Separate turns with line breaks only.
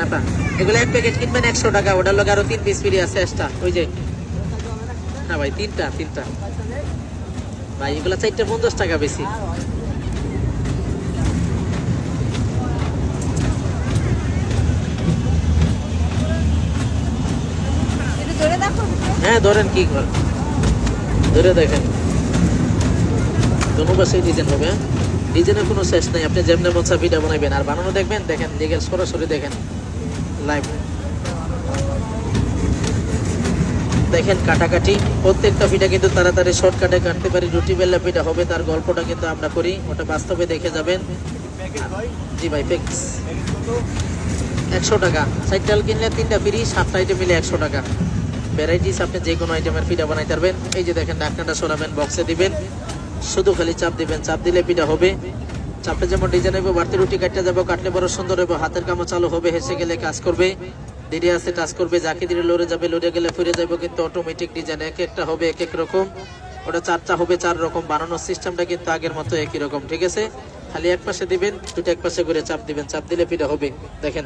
আপা এগুলো এক প্যাকেট কিনবেন 100 টাকা, ওটার লগে আরো 3 পিস ফ্রি আছে এক্সট্রা। ওই যে না ভাই, তিনটা ভাই, এগুলো 4টা 50 টাকা বেশি। হ্যাঁ ধরেন, কি কর ধরে দেখেন, দোনো পাশেই ডিজাইন হবে। ডিজাইনের কোনো শেষ নাই, আপনি যেমনি মন চায় ভিডিও বানাবেন আর বানানো দেখবেন। দেখেন লিগেল সরাসরি দেখেন লাইভ, দেখেন কাটাকাটি প্রত্যেকটা পিঠা কিন্তু তাড়াতাড়ি শর্টকাটে কাটতে পারি। রুটি বেল্লা পিঠা হবে, তার গল্পটা কিন্তু আমরা করি, ওটা বাস্তবে দেখে যাবেন। জি ভাই, ফিক্স 100 টাকা। 4 ডাল কিনলে 3টা ফ্রি, 7টা আইটেম মিলে 100 টাকা। ভ্যারাইটিস আপনি যে কোনো আইটেমের পিঠা বানাইতে পারবেন। এই যে দেখেন ঢাকনাটা সরাবেন, বক্সে দিবেন, শুধু খালি চাপ দিবেন, চাপ দিলে পিঠা হবে। চাপটা যেমন ডিজাইন হবে, বাড়তি রুটি কাটতে যাবো, কাটলে বড় সুন্দর হবে, হাতের কামও চালু হবে, হেসে গেলে কাজ করবে, দেরি আছে টাচ করবে, যাকে দিলে লড়ে যাবে, লড়ে গেলে ফিরে যাবো। কিন্তু অটোমেটিক ডিজাইন এক একটা হবে এক এক রকম, ওটা 4টা হবে 4 রকম। বানানোর সিস্টেমটা কিন্তু আগের মতো একই রকম, ঠিক আছে? খালি এক পাশে দিবেন, দুটো এক পাশে করে চাপ দিবেন, চাপ দিলে পিঠা হবে। দেখেন